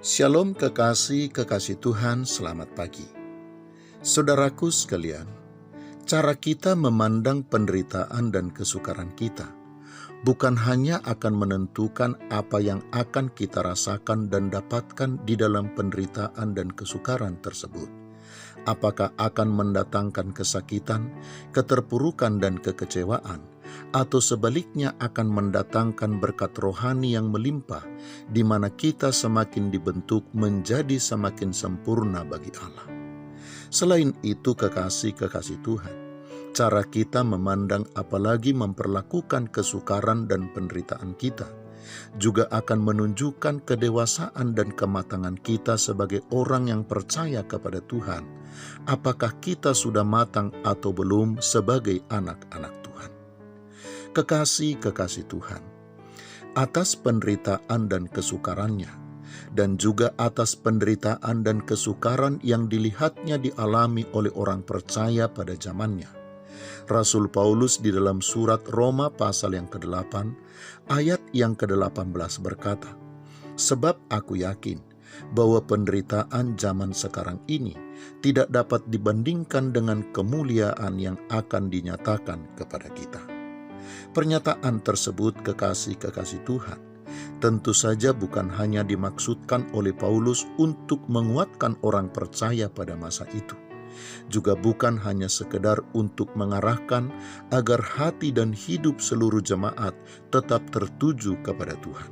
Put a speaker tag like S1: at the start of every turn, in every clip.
S1: Shalom kekasih Tuhan, selamat pagi. Saudaraku sekalian, cara kita memandang penderitaan dan kesukaran kita bukan hanya akan menentukan apa yang akan kita rasakan dan dapatkan di dalam penderitaan dan kesukaran tersebut. Apakah akan mendatangkan kesakitan, keterpurukan dan kekecewaan, atau sebaliknya akan mendatangkan berkat rohani yang melimpah, di mana kita semakin dibentuk menjadi semakin sempurna bagi Allah. Selain itu kekasih Tuhan, cara kita memandang apalagi memperlakukan kesukaran dan penderitaan kita juga akan menunjukkan kedewasaan dan kematangan kita sebagai orang yang percaya kepada Tuhan. Apakah kita sudah matang atau belum sebagai anak-anak Tuhan? Kekasih Tuhan, atas penderitaan dan kesukarannya, dan juga atas penderitaan dan kesukaran yang dilihatnya dialami oleh orang percaya pada zamannya, Rasul Paulus di dalam surat Roma pasal yang ke-8, ayat yang ke-18 berkata, "Sebab aku yakin bahwa penderitaan zaman sekarang ini tidak dapat dibandingkan dengan kemuliaan yang akan dinyatakan kepada kita." Pernyataan tersebut kekasih Tuhan tentu saja bukan hanya dimaksudkan oleh Paulus untuk menguatkan orang percaya pada masa itu, juga bukan hanya sekedar untuk mengarahkan agar hati dan hidup seluruh jemaat tetap tertuju kepada Tuhan.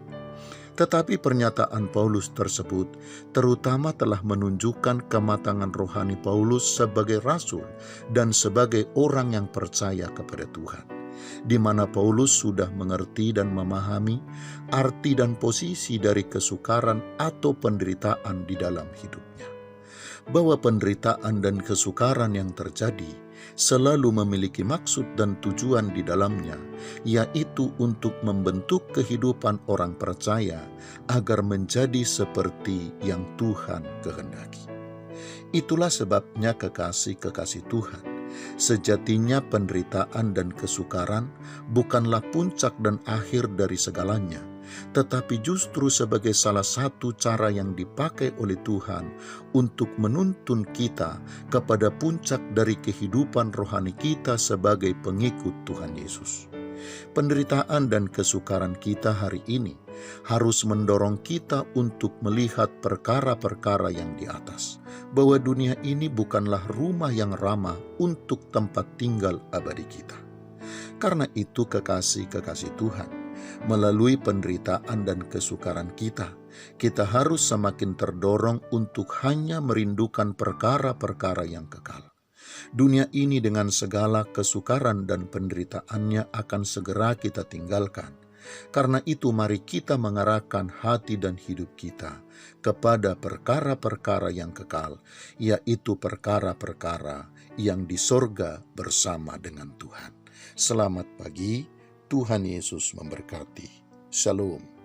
S1: Tetapi pernyataan Paulus tersebut terutama telah menunjukkan kematangan rohani Paulus sebagai rasul dan sebagai orang yang percaya kepada Tuhan, di mana Paulus sudah mengerti dan memahami arti dan posisi dari kesukaran atau penderitaan di dalam hidupnya. Bahwa penderitaan dan kesukaran yang terjadi selalu memiliki maksud dan tujuan di dalamnya, yaitu untuk membentuk kehidupan orang percaya agar menjadi seperti yang Tuhan kehendaki. Itulah sebabnya kekasih Tuhan, sejatinya penderitaan dan kesukaran bukanlah puncak dan akhir dari segalanya, tetapi justru sebagai salah satu cara yang dipakai oleh Tuhan untuk menuntun kita kepada puncak dari kehidupan rohani kita sebagai pengikut Tuhan Yesus. Penderitaan dan kesukaran kita hari ini harus mendorong kita untuk melihat perkara-perkara yang di atas, bahwa dunia ini bukanlah rumah yang ramah untuk tempat tinggal abadi kita. Karena itu kekasih Tuhan, melalui penderitaan dan kesukaran kita harus semakin terdorong untuk hanya merindukan perkara-perkara yang kekal. Dunia ini dengan segala kesukaran dan penderitaannya akan segera kita tinggalkan. Karena itu mari kita mengarahkan hati dan hidup kita kepada perkara-perkara yang kekal, yaitu perkara-perkara yang di sorga bersama dengan Tuhan. Selamat pagi, Tuhan Yesus memberkati. Shalom.